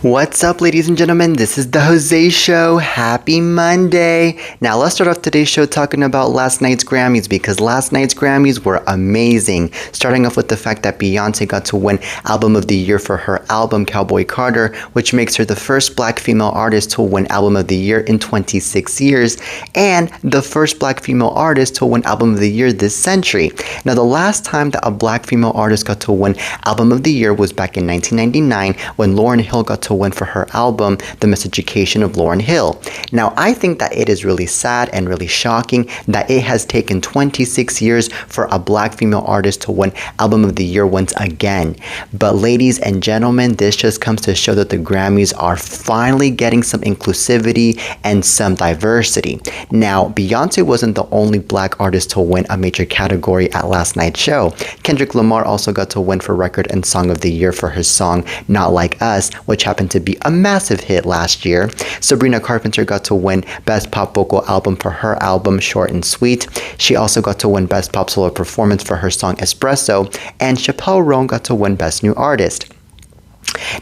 What's up, ladies and gentlemen? This is the Jose Show. Happy Monday. Now, let's start off today's show talking about last night's Grammys because last night's Grammys were amazing. Starting off with the fact that Bianca got to win Album of the Year for her album Cowboy Carter, which makes her the first black female artist to win Album of the Year in 26 years and the first black female artist to win Album of the Year this century. Now, the last time that a black female artist got to win Album of the Year was back in 1999 when Lauryn Hill got to win for her album The Miseducation of Lauryn Hill. Now, I think that it is really sad and really shocking that it has taken 26 years for a black female artist to win Album of the Year once again. But ladies and gentlemen, this just comes to show that the Grammys are finally getting some inclusivity and some diversity. Now, Beyonce wasn't the only black artist to win a major category at last night's show. Kendrick Lamar also got to win for Record and Song of the Year for his song Not Like Us, which happened to be a massive hit last year. Sabrina Carpenter got to win Best Pop Vocal Album for her album Short and Sweet. She also got to win Best Pop Solo Performance for her song Espresso, and Chappelle Roan got to win Best New Artist.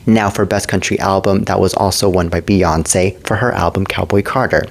Now, for Best Country Album, that was also won by Beyonce for her album Cowboy Carter.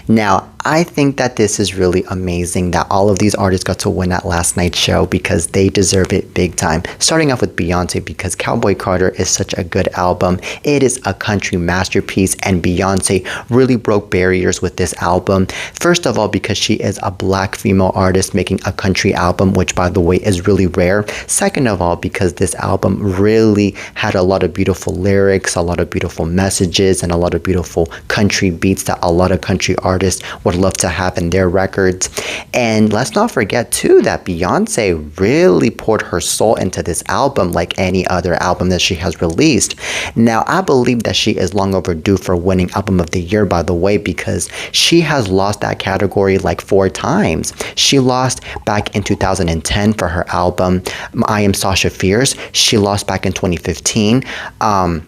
Now, I think that this is really amazing that all of these artists got to win at last night's show because they deserve it big time. Starting off with Beyonce because Cowboy Carter is such a good album. It is a country masterpiece and Beyonce really broke barriers with this album. First of all, because she is a black female artist making a country album, which by the way is really rare. Second of all, because this album really had a lot of beautiful lyrics, a lot of beautiful messages, and a lot of beautiful country beats that a lot of country artists would love to have in their records. And let's not forget too that Beyonce really poured her soul into this album like any other album that she has released. Now, I believe that she is long overdue for winning Album of the Year, by the way, because she has lost that category like 4 times. She lost back in 2010 for her album I Am Sasha Fierce. She lost back in 2015 Album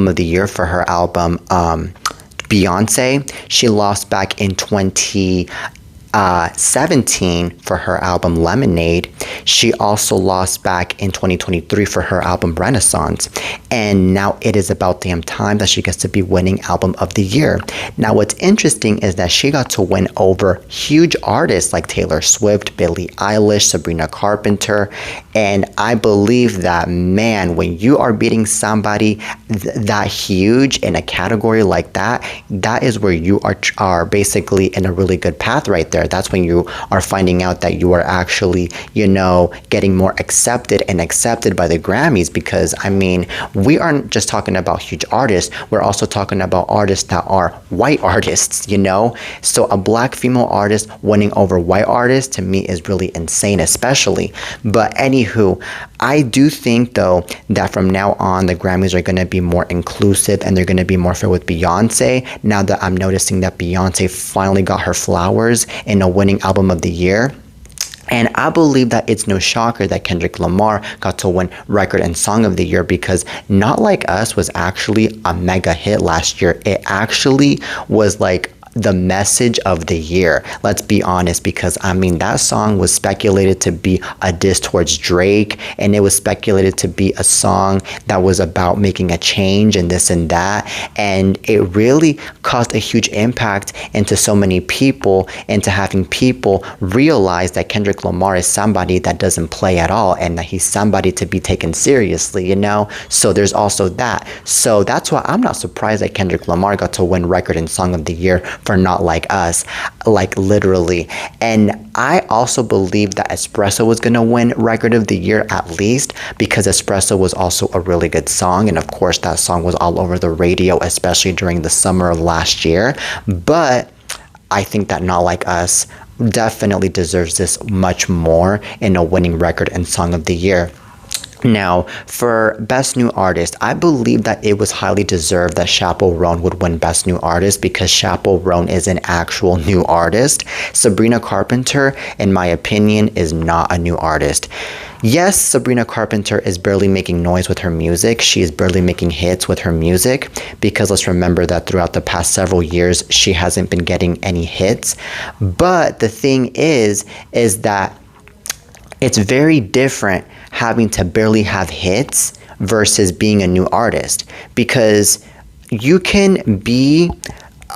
of the Year for her album Beyonce. She lost back in 2017 for her album Lemonade. She also lost back in 2023 for her album Renaissance. And now it is about damn time that she gets to be winning Album of the Year. Now, what's interesting is that she got to win over huge artists like Taylor Swift, Billie Eilish, Sabrina Carpenter. And I believe that, man, when you are beating somebody that huge in a category like that, that is where you are basically in a really good path right there. That's when you are finding out that you are actually, getting more accepted by the Grammys, because I mean, we aren't just talking about huge artists, we're also talking about artists that are white artists, So a black female artist winning over white artists to me is really insane, especially. But anywho, I do think though that from now on the Grammys are going to be more inclusive and they're going to be more fair with Beyonce, now that I'm noticing that Beyonce finally got her flowers in a winning Album of the Year. And I believe that it's no shocker that Kendrick Lamar got to win Record and Song of the Year because Not Like Us was actually a mega hit last year. It actually was like the message of the year, let's be honest, because I mean that song was speculated to be a diss towards Drake, and it was speculated to be a song that was about making a change and this and that, and it really caused a huge impact into so many people, into having people realize that Kendrick Lamar is somebody that doesn't play at all and that he's somebody to be taken seriously, so there's also that. So that's why I'm not surprised that Kendrick Lamar got to win Record and Song of the Year for Not Like Us, like literally. And I also believe that Espresso was going to win Record of the Year at least because Espresso was also a really good song, and of course that song was all over the radio, especially during the summer of last year. But I think that Not Like Us definitely deserves this much more in a winning Record and Song of the Year. Now, for Best New Artist, I believe that it was highly deserved that Chappelle Roan would win Best New Artist because Chappelle Roan is an actual new artist. Sabrina Carpenter, in my opinion, is not a new artist. Yes, Sabrina Carpenter is barely making noise with her music. She is barely making hits with her music because let's remember that throughout the past several years, she hasn't been getting any hits. But the thing is that it's very different having to barely have hits versus being a new artist, because you can be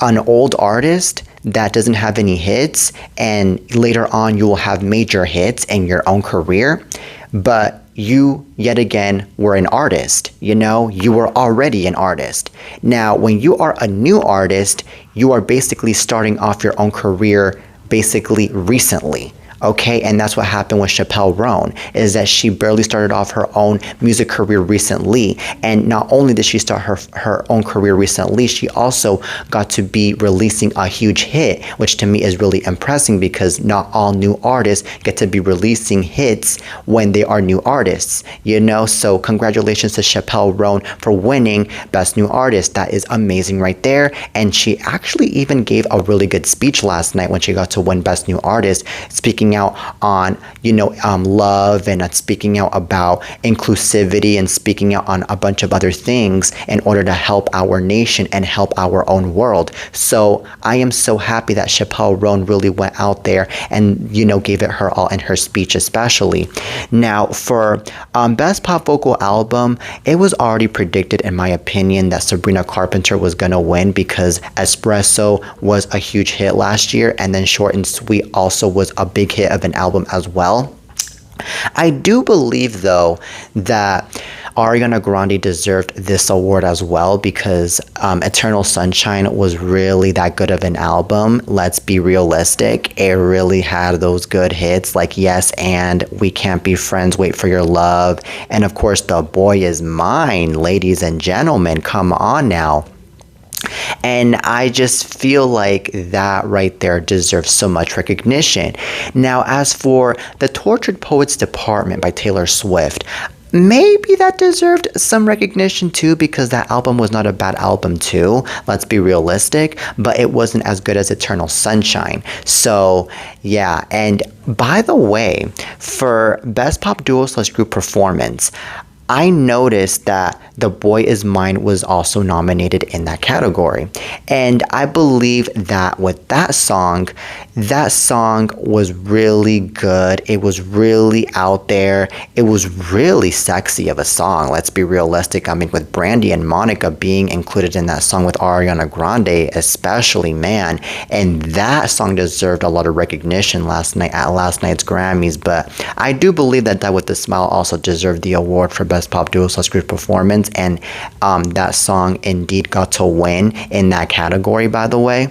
an old artist that doesn't have any hits, and later on you will have major hits in your own career, but you yet again were an artist. You were already an artist. Now when you are a new artist, you are basically starting off your own career basically recently. Okay, and that's what happened with Chappelle Roan, is that she barely started off her own music career recently. And not only did she start her own career recently, she also got to be releasing a huge hit, which to me is really impressive, because not all new artists get to be releasing hits when they are new artists, So congratulations to Chappelle Roan for winning Best New Artist. That is amazing right there. And she actually even gave a really good speech last night when she got to win Best New Artist, speaking out on love, and speaking out about inclusivity, and speaking out on a bunch of other things in order to help our nation and help our own world. So I am so happy that Chappelle Roan really went out there and gave it her all in her speech, especially. Now for Best Pop Vocal Album, it was already predicted in my opinion that Sabrina Carpenter was gonna win, because Espresso was a huge hit last year, and then Short and Sweet also was a big hit of an album as well. I do believe though that Ariana Grande deserved this award as well, because Eternal Sunshine was really that good of an album. Let's be realistic. It really had those good hits like Yes and We Can't Be Friends, Wait for Your Love, and of course The Boy Is Mine. Ladies and gentlemen, come on now. And I just feel like that right there deserves so much recognition. Now, as for the Tortured Poets Department by Taylor Swift, maybe that deserved some recognition too, because that album was not a bad album too. Let's be realistic, but it wasn't as good as Eternal Sunshine. So yeah, and by the way, for Best Pop Duo/Group Performance, I noticed that The Boy Is Mine was also nominated in that category. And I believe that with that song was really good. It was really out there. It was really sexy of a song. Let's be realistic. I mean, with Brandy and Monica being included in that song with Ariana Grande, especially, man. And that song deserved a lot of recognition last night at last night's Grammys. But I do believe that Die With a Smile also deserved the award for Best Pop Duo/Group Performance, and that song indeed got to win in that category, by the way.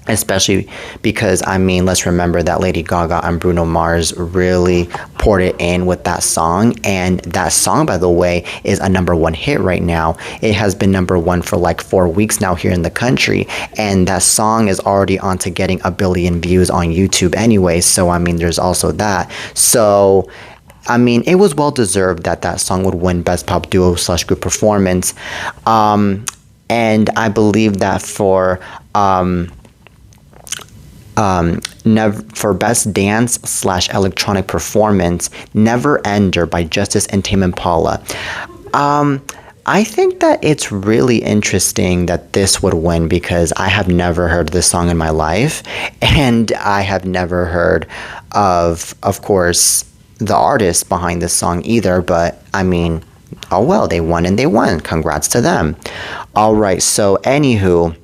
Especially because, I mean, let's remember that Lady Gaga and Bruno Mars really poured it in with that song. And that song, by the way, is a #1 hit right now. It has been #1 for like 4 weeks now here in the country. And that song is already on to getting 1 billion views on YouTube anyway. So, I mean, there's also that. So, I mean, it was well deserved that that song would win Best Pop Duo/Group Performance. And I believe that for Best Dance/Electronic Performance, Never Ender by Justice and Tame Impala. I think that it's really interesting that this would win, because I have never heard this song in my life, and I have never heard of course, the artist behind this song either. But I mean, oh well, they won and they won. Congrats to them. All right, so anywho,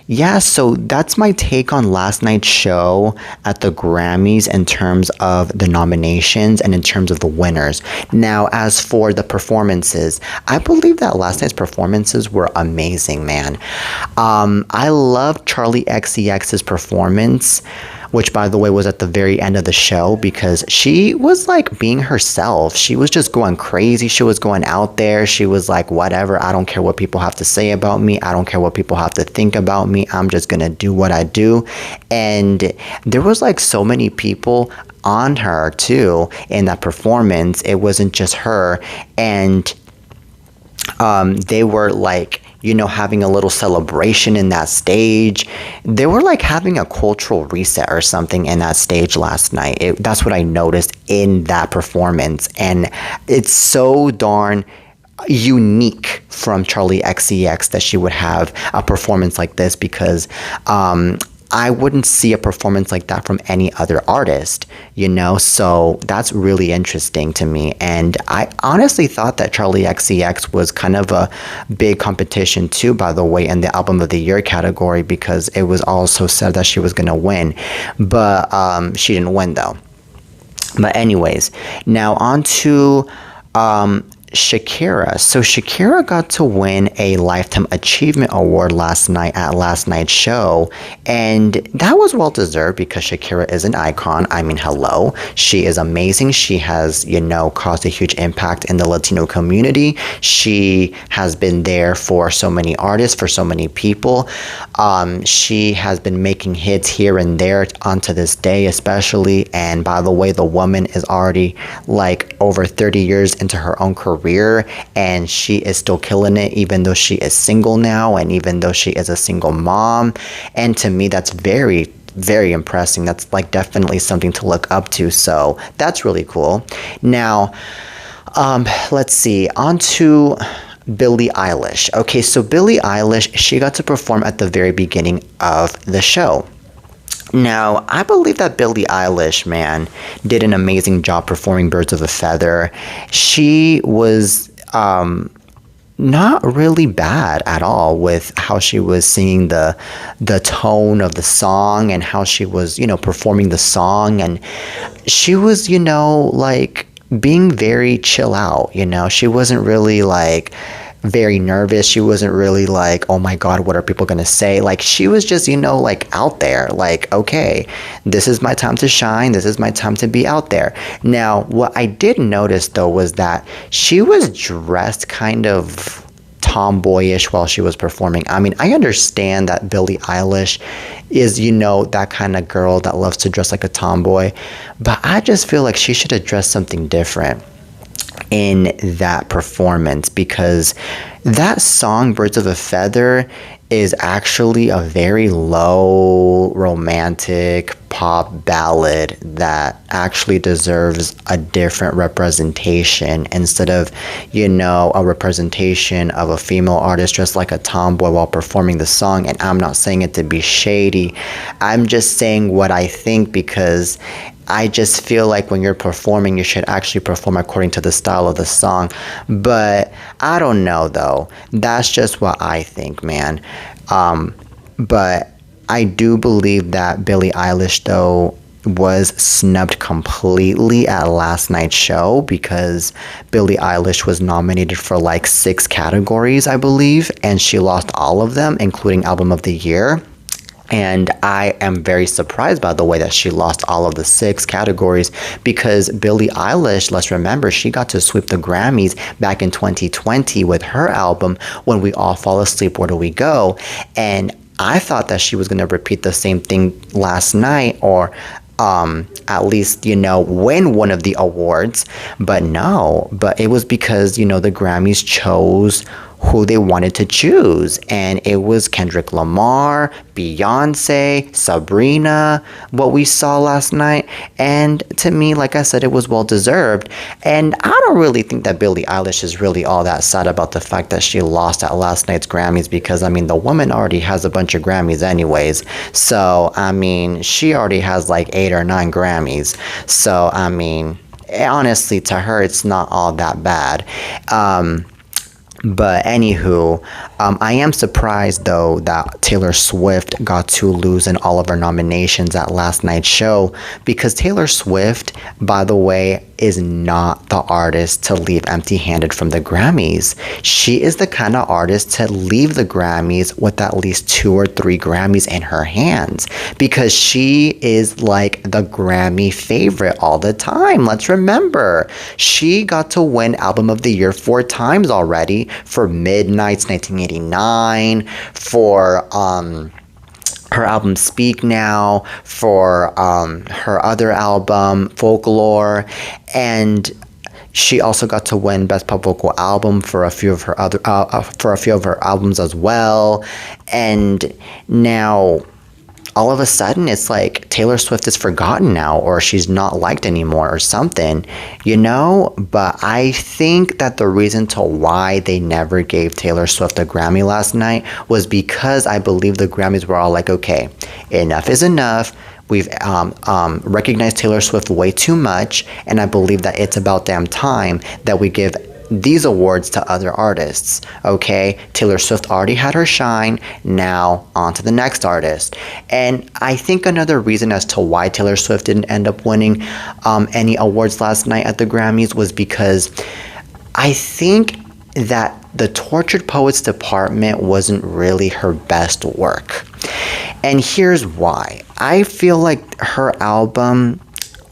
yeah, so that's my take on last night's show at the Grammys in terms of the nominations and in terms of the winners. Now, as for the performances, I believe that last night's performances were amazing, man. I love Charlie XCX's performance, which, by the way, was at the very end of the show, because she was like being herself. She was just going crazy. She was going out there. She was like, whatever, I don't care what people have to say about me. I don't care what people have to think about me. I'm just gonna do what I do. And there was like so many people on her too in that performance. It wasn't just her. And they were like, you know, having a little celebration in that stage. They were like having a cultural reset or something in that stage last night. That's what I noticed in that performance. And it's so darn unique from Charlie XCX that she would have a performance like this, because I wouldn't see a performance like that from any other artist, So that's really interesting to me. And I honestly thought that Charlie XCX was kind of a big competition too, by the way, in the Album of the Year category, because it was also said that she was going to win. But she didn't win, though. But anyways, now on to Shakira. So Shakira got to win a Lifetime Achievement Award last night at last night's show, and that was well deserved because Shakira is an icon. I mean, hello, she is amazing. She has, caused a huge impact in the Latino community. She has been there for so many artists, for so many people. She has been making hits here and there onto this day, especially. And by the way, the woman is already like over 30 years into her own career, and she is still killing it, even though she is single now, and even though she is a single mom. And to me, that's very, very impressive. That's like definitely something to look up to. So that's really cool. Now, let's see, on to Billie Eilish. Okay, so Billie Eilish, she got to perform at the very beginning of the show. Now, I believe that Billie Eilish, man, did an amazing job performing Birds of a Feather. She was not really bad at all with how she was singing the tone of the song and how she was, performing the song. And she was, like being very chill out, She wasn't really like very nervous. She wasn't really like, oh my God, what are people going to say? Like, she was just, like out there, like, okay, this is my time to shine. This is my time to be out there. Now, what I did notice though was that she was dressed kind of tomboyish while she was performing. I mean, I understand that Billie Eilish is, that kind of girl that loves to dress like a tomboy, but I just feel like she should have dressed something different in that performance, because that song Birds of a Feather is actually a very low romantic pop ballad that actually deserves a different representation, instead of a representation of a female artist dressed like a tomboy while performing the song. And I'm not saying it to be shady, I'm just saying what I think, because I just feel like when you're performing, you should actually perform according to the style of the song. But I don't know, though. That's just what I think, man. But I do believe that Billie Eilish, though, was snubbed completely at last night's show, because Billie Eilish was nominated for like 6 categories, I believe, and she lost all of them, including Album of the Year. And I am very surprised by the way that she lost all of the 6 categories, because Billie Eilish, let's remember, she got to sweep the Grammys back in 2020 with her album, When We All Fall Asleep, Where Do We Go? And I thought that she was going to repeat the same thing last night, or at least, win one of the awards. But no, but it was because, the Grammys chose who they wanted to choose. And it was Kendrick Lamar, Beyonce, Sabrina, what we saw last night. And to me, like I said, it was well deserved. And I don't really think that Billie Eilish is really all that sad about the fact that she lost at last night's Grammys, because, I mean, the woman already has a bunch of Grammys anyways. So, I mean, she already has like 8 or 9 Grammys. So, I mean, honestly, to her, it's not all that bad. But anywho, I am surprised though that Taylor Swift got to lose in all of her nominations at last night's show, because Taylor Swift, by the way, is not the artist to leave empty-handed from the Grammys. She is the kind of artist to leave the Grammys with at least 2 or 3 Grammys in her hands, because she is like the Grammy favorite all the time. Let's remember, she got to win Album of the Year 4 times already, for Midnight's 1989, for her album Speak Now, for her other album Folklore, and she also got to win Best Pop Vocal Album for a few of her other albums as well. And now all of a sudden it's like Taylor Swift is forgotten now, or she's not liked anymore or something, you know? But I think that the reason to why they never gave Taylor Swift a Grammy last night was because I believe the Grammys were all like, okay, enough is enough. We've recognized Taylor Swift way too much, and I believe that it's about damn time that we give these awards to other artists. Okay, Taylor Swift already had her shine, now on to the next artist. And I think another reason as to why Taylor Swift didn't end up winning any awards last night at the Grammys was because I think that the Tortured Poets department wasn't really her best work. And here's why. I feel like her album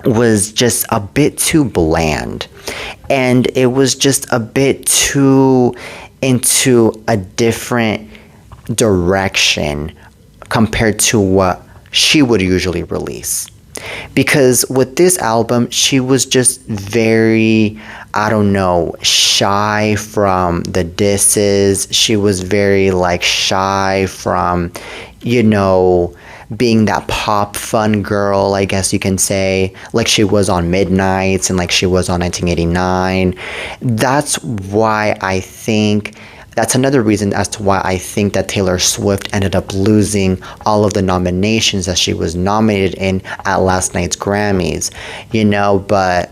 was just a bit too bland, and it was just a bit too into a different direction compared to what she would usually release. Because with this album, she was just very, I don't know, shy from the disses. She was very like shy from, you know, being that pop fun girl, I guess you can say, like she was on Midnights and like she was on 1989. That's another reason as to why I think that Taylor Swift ended up losing all of the nominations that she was nominated in at last night's Grammys, you know. But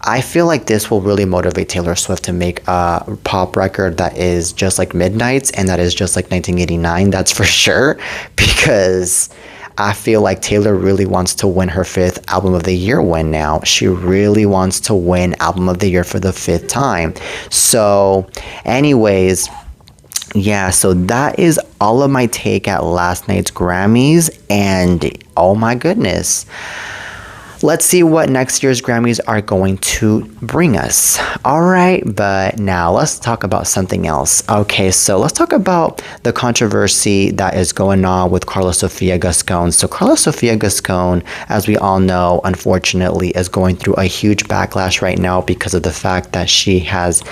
I feel like this will really motivate Taylor Swift to make a pop record that is just like Midnights and that is just like 1989, that's for sure, because I feel like Taylor really wants to win her 5th Album of the Year win now. She really wants to win Album of the Year for the 5th time. So, anyways, yeah, so that is all of my take at last night's Grammys, and oh my goodness. Let's see what next year's Grammys are going to bring us. All right, but now let's talk about something else. Okay, so let's talk about the controversy that is going on with Carla Sofia Gascon. So Carla Sofia Gascon, as we all know, unfortunately is going through a huge backlash right now because of the fact that she has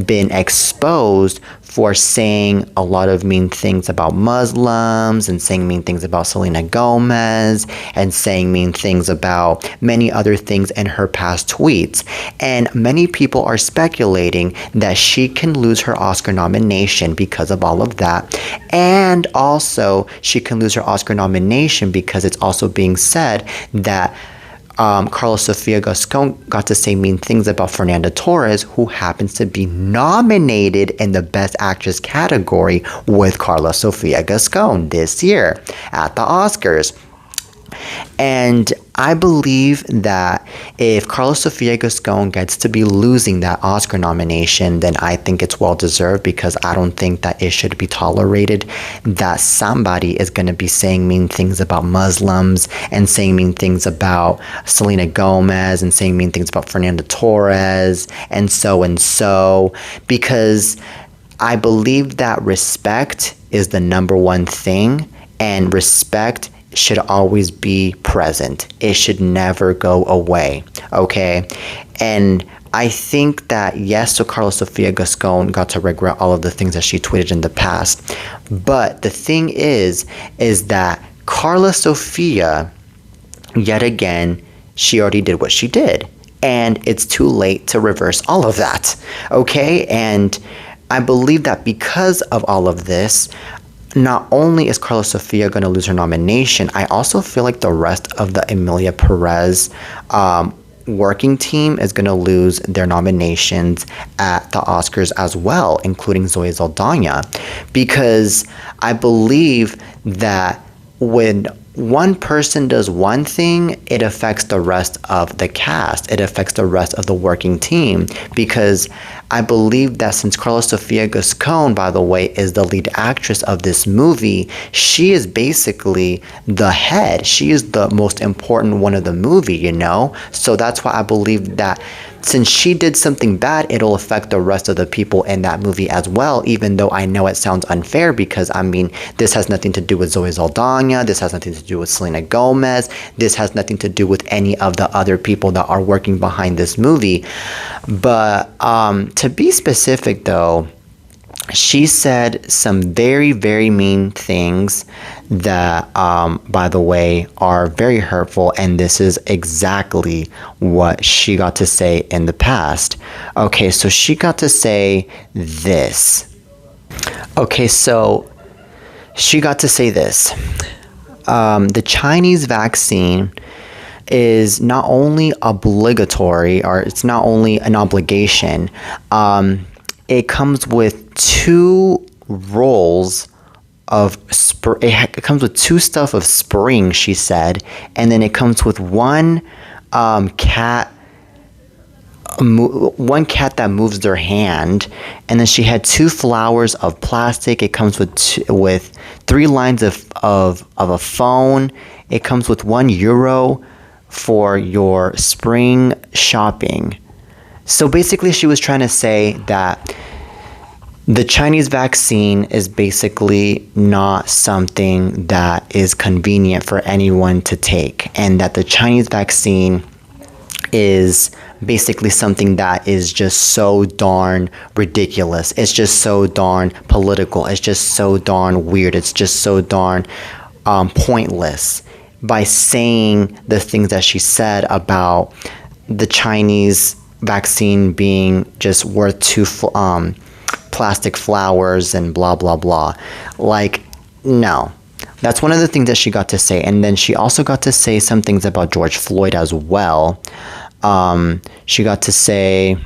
been exposed for saying a lot of mean things about Muslims and saying mean things about Selena Gomez and saying mean things about many other things in her past tweets. And many people are speculating that she can lose her Oscar nomination because of all of that. And also, she can lose her Oscar nomination because it's also being said that Carla Sofia Gascon got to say mean things about Fernanda Torres, who happens to be nominated in the Best Actress category with Carla Sofia Gascon this year at the Oscars. And I believe that if Carla Sofia Gascon gets to be losing that Oscar nomination, then I think it's well deserved, because I don't think that it should be tolerated that somebody is going to be saying mean things about Muslims and saying mean things about Selena Gomez and saying mean things about Fernanda Torres and so, because I believe that respect is the number one thing, and respect should always be present. It should never go away, okay? And I think that, yes, so Carla Sofia Gascon got to regret all of the things that she tweeted in the past. But the thing is that Carla Sofia, yet again, she already did what she did. And it's too late to reverse all of that, okay? And I believe that because of all of this, not only is Carla Sofia going to lose her nomination, I also feel like the rest of the Emilia Perez working team is going to lose their nominations at the Oscars as well, including Zoe Saldana, because I believe that when one person does one thing, it affects the rest of the cast. It affects the rest of the working team, because I believe that since Carla Sofia Gascon, by the way, is the lead actress of this movie, she is basically the head. She is the most important one of the movie, you know? So that's why I believe that since she did something bad, it'll affect the rest of the people in that movie as well, even though I know it sounds unfair, because, I mean, this has nothing to do with Zoe Saldana, this has nothing to do with Selena Gomez, this has nothing to do with any of the other people that are working behind this movie. But to be specific, though, she said some very, very mean things that, by the way, are very hurtful, and this is exactly what she got to say in the past. Okay, so she got to say this. Okay, so she got to say this. The Chinese vaccine is not only obligatory, or it's not only an obligation, it comes with two rolls of it comes with two stuff of spring, she said, and then it comes with one cat that moves their hand, and then she had two flowers of plastic. It comes with 3 lines of a phone. It comes with €1 for your spring shopping. So basically she was trying to say that the Chinese vaccine is basically not something that is convenient for anyone to take, and that the Chinese vaccine is basically something that is just so darn ridiculous. It's just so darn political. It's just so darn weird. It's just so darn pointless. By saying the things that she said about the Chinese vaccine being just worth 2 plastic flowers and blah blah blah. Like, no. That's one of the things that she got to say. And then she also got to say some things about George Floyd as well. She got to say,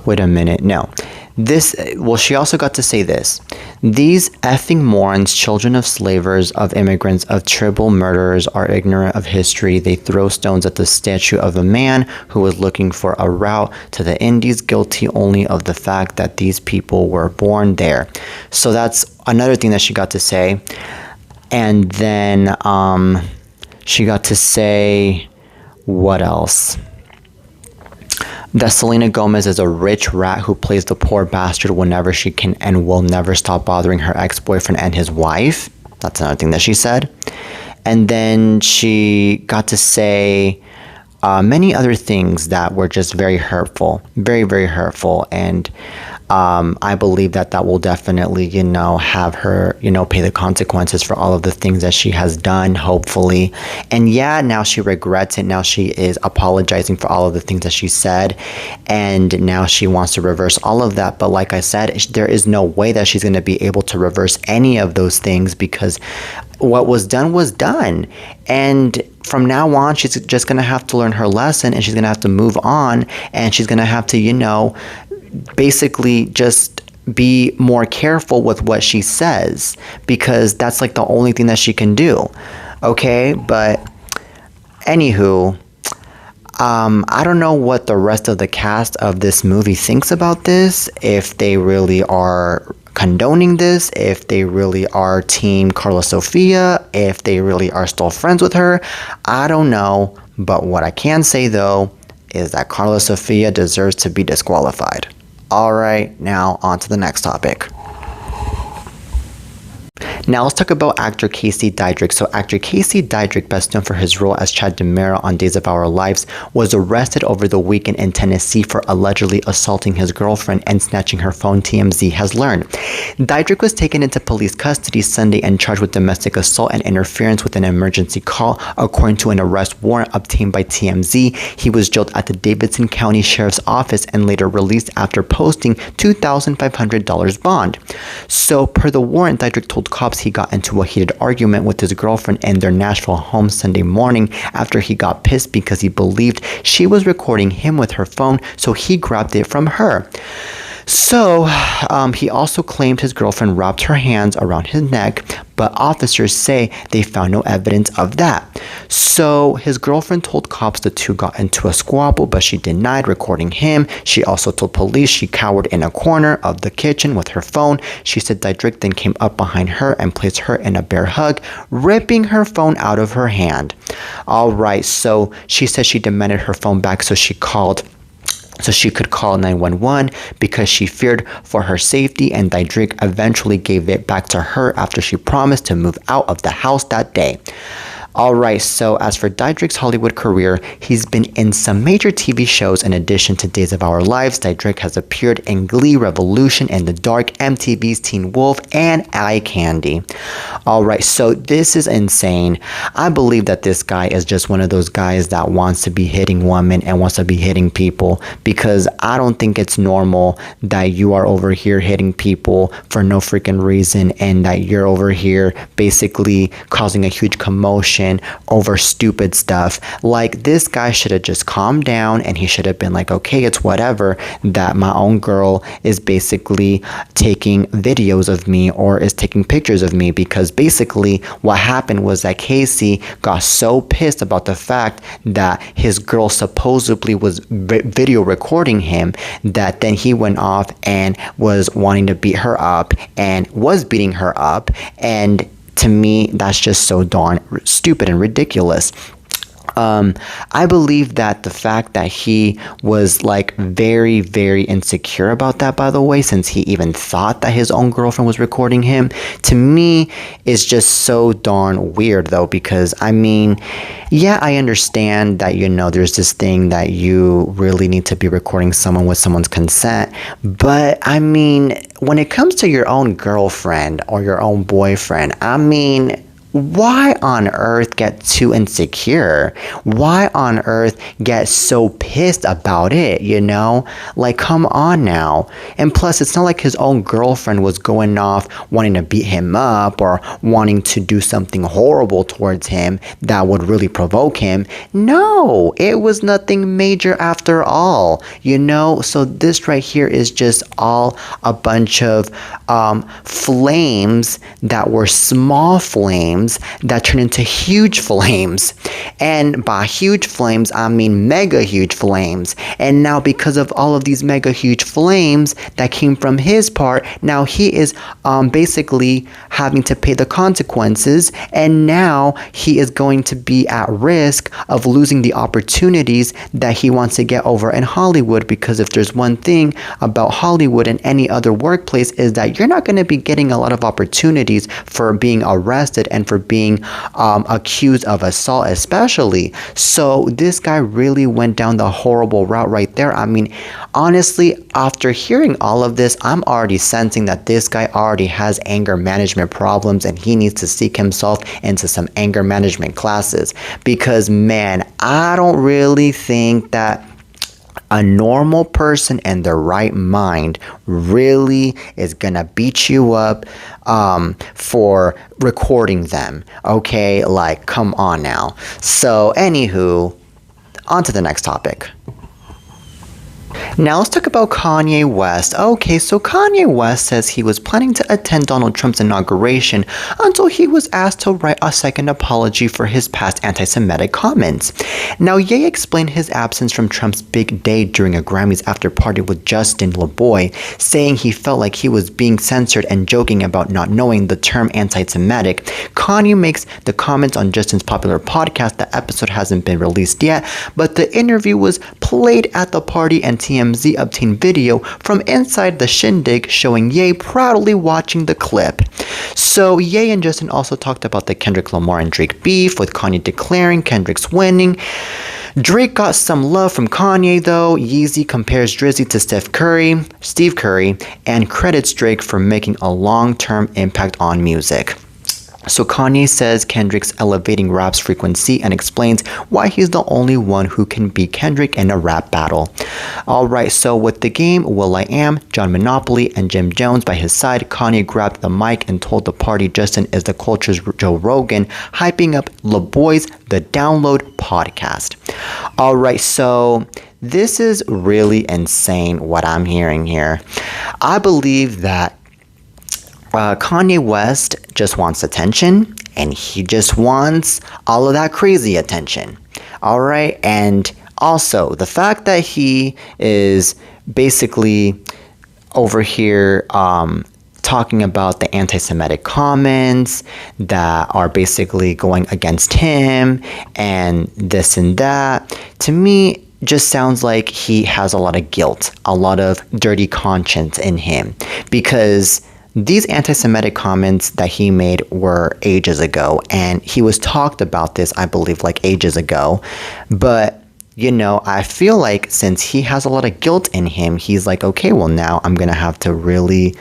wait a minute, no. She also got to say this. These effing morons, children of slavers, of immigrants, of tribal murderers, are ignorant of history. They throw stones at the statue of a man who was looking for a route to the Indies, guilty only of the fact that these people were born there. So that's another thing that she got to say. And then she got to say, what else? That Selena Gomez is a rich rat who plays the poor bastard whenever she can and will never stop bothering her ex-boyfriend and his wife. That's another thing that she said. And then she got to say many other things that were just very hurtful. Very, very hurtful. And I believe that will definitely, have her, pay the consequences for all of the things that she has done, hopefully. And yeah, now she regrets it. Now she is apologizing for all of the things that she said. And now she wants to reverse all of that. But like I said, there is no way that she's going to be able to reverse any of those things, because what was done was done. And from now on, she's just going to have to learn her lesson, and she's going to have to move on, and she's going to have to, basically just be more careful with what she says, because that's like the only thing that she can do. Okay, but anywho, I don't know what the rest of the cast of this movie thinks about this, if they really are condoning this, if they really are team Carla Sofia, if they really are still friends with her. I don't know, but what I can say though is that Carla Sofia deserves to be disqualified. Alright, now on to the next topic. Now let's talk about actor Casey Dydrick. So actor Casey Dydrick, best known for his role as Chad DiMera on Days of Our Lives, was arrested over the weekend in Tennessee for allegedly assaulting his girlfriend and snatching her phone, TMZ has learned. Dydrick was taken into police custody Sunday and charged with domestic assault and interference with an emergency call, according to an arrest warrant obtained by TMZ. He was jailed at the Davidson County Sheriff's Office and later released after posting $2,500 bond. So per the warrant, Dydrick told cops he got into a heated argument with his girlfriend in their Nashville home Sunday morning after he got pissed because he believed she was recording him with her phone, so he grabbed it from her. So he also claimed his girlfriend wrapped her hands around his neck, but officers say they found no evidence of that. So his girlfriend told cops the two got into a squabble, but she denied recording him. She also told police she cowered in a corner of the kitchen with her phone. She said Dydrick then came up behind her and placed her in a bear hug, ripping her phone out of her hand. All right, so she said she demanded her phone back, so she could call 911 because she feared for her safety, and Dydrick eventually gave it back to her after she promised to move out of the house that day. Alright, so as for Diedrich's Hollywood career, he's been in some major TV shows in addition to Days of Our Lives. Diedrich has appeared in Glee, Revolution, In the Dark, MTV's Teen Wolf, and Eye Candy. Alright, so this is insane. I believe that this guy is just one of those guys that wants to be hitting women and wants to be hitting people, because I don't think it's normal that you are over here hitting people for no freaking reason, and that you're over here basically causing a huge commotion over stupid stuff. Like, this guy should have just calmed down, and he should have been like, okay, it's whatever that my own girl is basically taking videos of me or is taking pictures of me, because basically what happened was that Casey got so pissed about the fact that his girl supposedly was video recording him, that then he went off and was wanting to beat her up and was beating her up. And to me, that's just so darn stupid and ridiculous. I believe that the fact that he was like very, very insecure about that, by the way, since he even thought that his own girlfriend was recording him, to me is just so darn weird, though, because I mean, yeah, I understand that, you know, there's this thing that you really need to be recording someone with someone's consent, but I mean, when it comes to your own girlfriend or your own boyfriend, I mean, why on earth get too insecure? Why on earth get so pissed about it, you know? Like, come on now. And plus, it's not like his own girlfriend was going off wanting to beat him up or wanting to do something horrible towards him that would really provoke him. No, it was nothing major after all, you know? So this right here is just all a bunch of flames that were small flames that turn into huge flames. And by huge flames, I mean mega huge flames. And now, because of all of these mega huge flames that came from his part, now he is basically having to pay the consequences. And now he is going to be at risk of losing the opportunities that he wants to get over in Hollywood. Because if there's one thing about Hollywood and any other workplace, is that you're not going to be getting a lot of opportunities for being arrested and for being accused of assault, especially. So this guy really went down the horrible route right there. I mean, honestly, after hearing all of this, I'm already sensing that this guy already has anger management problems, and he needs to seek himself into some anger management classes, because man, I don't really think that a normal person in their right mind really is gonna beat you up for recording them. Okay, like, come on now. So anywho, on to the next topic. Now let's talk about Kanye West. Okay, so Kanye West says he was planning to attend Donald Trump's inauguration until he was asked to write a second apology for his past anti-Semitic comments. Now, Ye explained his absence from Trump's big day during a Grammys after party with Justin LeBoy, saying he felt like he was being censored and joking about not knowing the term anti-Semitic. Kanye makes the comments on Justin's popular podcast. The episode hasn't been released yet, but the interview was played at the party, and TMZ obtained video from inside the shindig showing Ye proudly watching the clip. So Ye and Justin also talked about the Kendrick Lamar and Drake beef, with Kanye declaring Kendrick's winning. Drake got some love from Kanye though. Yeezy compares Drizzy to Steve Curry, and credits Drake for making a long-term impact on music. So Kanye says Kendrick's elevating rap's frequency and explains why he's the only one who can beat Kendrick in a rap battle. Alright, so with the game will.i.am, John Monopoly, and Jim Jones by his side, Kanye grabbed the mic and told the party Justin is the culture's Joe Rogan, hyping up LeBoy's The Download podcast. Alright, so this is really insane what I'm hearing here. I believe that Kanye West just wants attention, and he just wants all of that crazy attention. All right, and also the fact that he is basically over here talking about the anti-Semitic comments that are basically going against him and this and that, to me just sounds like he has a lot of guilt, a lot of dirty conscience in him, because these anti-Semitic comments that he made were ages ago, and he was talked about this, I believe, like ages ago. But I feel like since he has a lot of guilt in him, he's like, okay, well, now I'm gonna have to really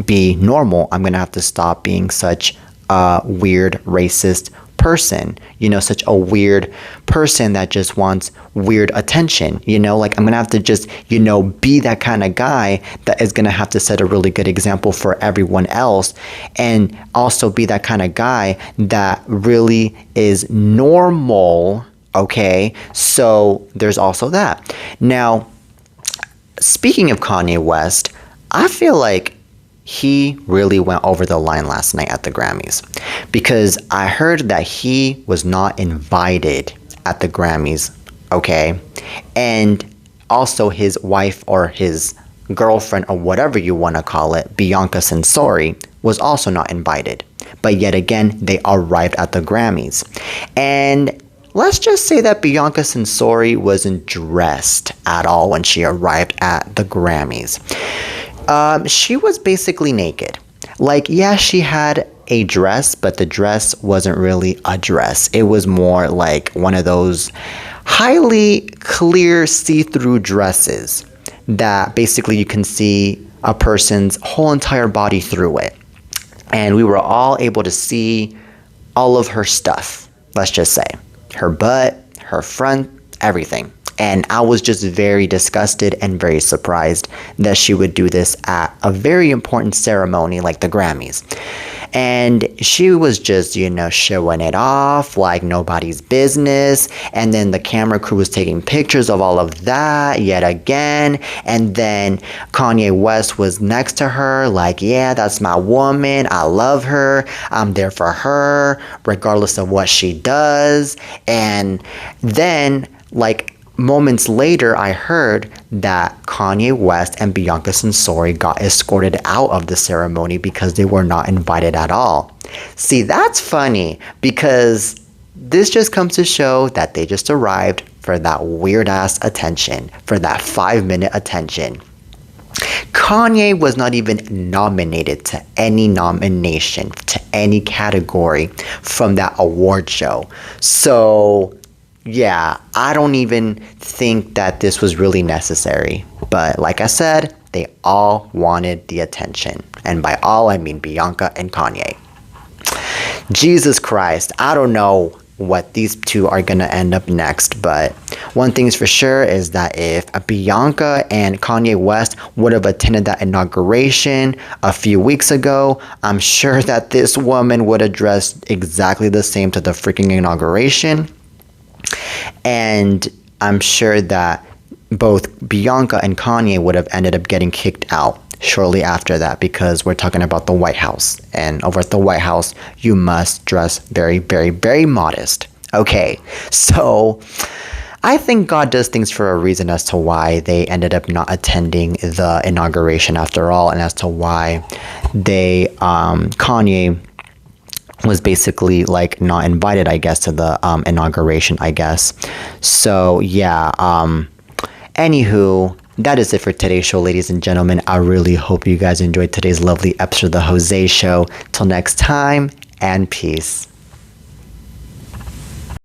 be normal. I'm gonna have to stop being such a weird racist person, such a weird person that just wants weird attention, like I'm gonna have to just, be that kind of guy that is gonna have to set a really good example for everyone else, and also be that kind of guy that really is normal. Okay, so there's also that. Now, speaking of Kanye West, I feel like he really went over the line last night at the Grammys, because I heard that he was not invited at the Grammys, okay? And also his wife or his girlfriend or whatever you want to call it, Bianca Sensori, was also not invited. But yet again, they arrived at the Grammys. And let's just say that Bianca Sensori wasn't dressed at all when she arrived at the Grammys. She was basically naked. Like, yeah, she had a dress, but the dress wasn't really a dress. It was more like one of those highly clear see-through dresses that basically you can see a person's whole entire body through it. And we were all able to see all of her stuff, let's just say. Her butt, her front, everything. And I was just very disgusted and very surprised that she would do this at a very important ceremony like the Grammys. And she was just, showing it off like nobody's business. And then the camera crew was taking pictures of all of that yet again. And then Kanye West was next to her like, yeah, that's my woman. I love her. I'm there for her, regardless of what she does. And then, moments later, I heard that Kanye West and Bianca Sensori got escorted out of the ceremony because they were not invited at all. See, that's funny, because this just comes to show that they just arrived for that weird-ass attention, for that 5-minute attention. Kanye was not even nominated to any nomination, to any category from that award show. So yeah, I don't even think that this was really necessary. But like I said, they all wanted the attention. And by all, I mean Bianca and Kanye. Jesus Christ, I don't know what these two are going to end up next. But one thing's for sure is that if Bianca and Kanye West would have attended that inauguration a few weeks ago, I'm sure that this woman would have dressed exactly the same to the freaking inauguration. And I'm sure that both Bianca and Kanye would have ended up getting kicked out shortly after that, because we're talking about the White House. And over at the White House, you must dress very, very, very modest. Okay, so I think God does things for a reason as to why they ended up not attending the inauguration after all, and as to why Kanye was basically not invited, I guess, to the inauguration, I guess. So yeah, anywho, that is it for today's show, ladies and gentlemen. I really hope you guys enjoyed today's lovely episode of the Jose Show. Till next time, and peace.